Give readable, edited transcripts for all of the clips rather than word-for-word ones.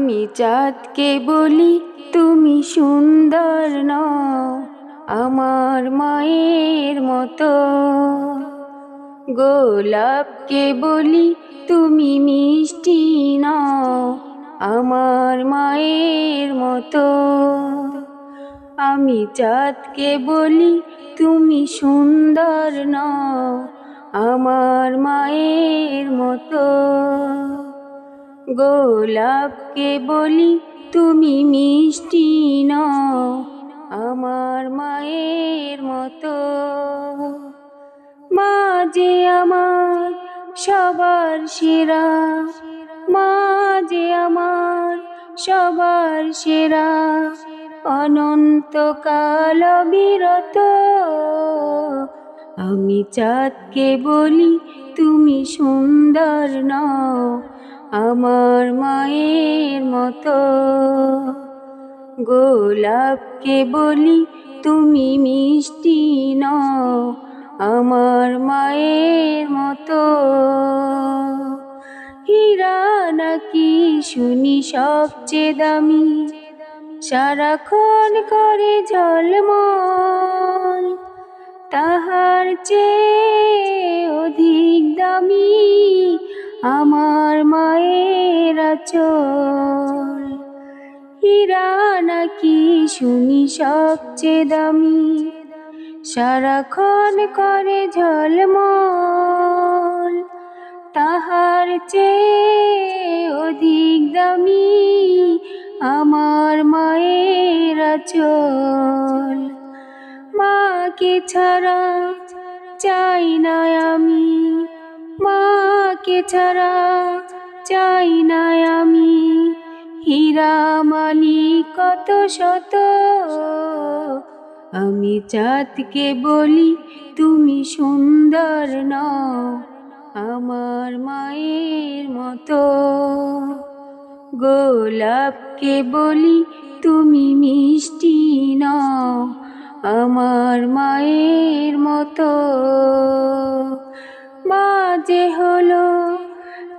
আমি চাঁদকে বলি তুমি সুন্দর নও আমার মায়ের মতো, গোলাপকে বলি তুমি মিষ্টি নও আমার মায়ের মতো। আমি চাঁদকে বলি তুমি সুন্দর নও আমার মায়ের মতো, গোলাপকে বলি তুমি মিষ্টি নও আমার মায়ের মতো। মা যে আমার সবার সেরা, মা যে আমার সবার সেরা, অনন্তকাল বিরত। আমি চাঁদকে বলি তুমি সুন্দর নও আমার মায়ের মতো, গোলাপকে বলি তুমি মিষ্টি নও আমার মায়ের মতো। হীরা নাকি শুনি সবচেয়ে দামি, সারাক্ষণ করে ঝলমল, তাহার চেয়ে অধিক দামি আমার মায়ের আঁচল। হীরা নাকি শুনি সবচেয়ে দামি, সারাক্ষণ করে ঝলমল, তাহার চেয়ে অধিক দামি আমার মায়ের আঁচল। মাকে ছাড়া চাই না আমি, মাকে ছাড়া চাই না আমি, হীরা মানি কত শত। আমি চাঁদকে বলি তুমি সুন্দর নও আমার মায়ের মতো, গোলাপকে বলি তুমি মিষ্টি নও আমার মায়ের মতো। মা যে হলো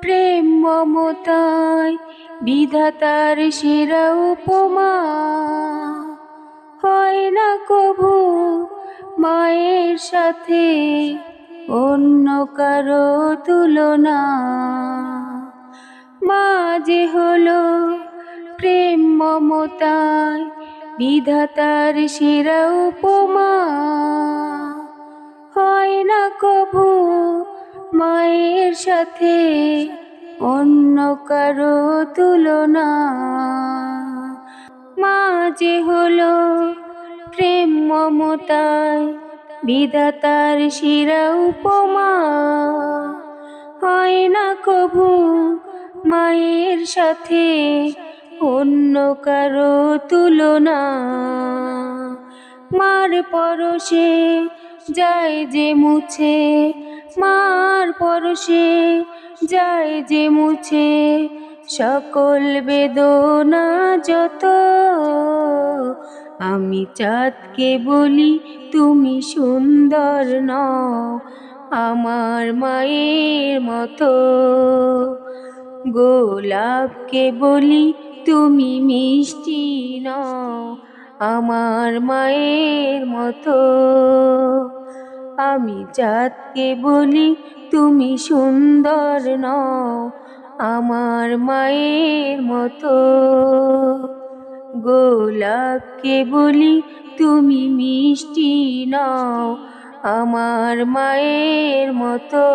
প্রেম মমতায় বিধাতার সেরা উপমা, হয় না কভু মায়ের সাথে অন্য কারো তুলনা। মা যে হলো প্রেম মমতায় বিধাতার সেরা উপমা, হয় না কভু মায়ের সাথে অন্য কারো তুলনা। মা যে হলো প্রেম মমতায় বিধাতার সেরা উপমা, হয় না কভু মায়ের সাথে অন্য কারো তুলনা। মার পরশে যায় যে মুছে, মার পরশে যায় যে মুছে সকল বেদনা যত। আমি চাঁদকে বলি তুমি সুন্দর নও আমার মায়ের মতো, গোলাপকে বলি তুমি মিষ্টি নও আমার মায়ের মতো। আমি চাঁদকে বলি তুমি সুন্দর নও আমার মায়ের মতো, গোলাপকে বলি তুমি মিষ্টি নও আমার মায়ের মতো।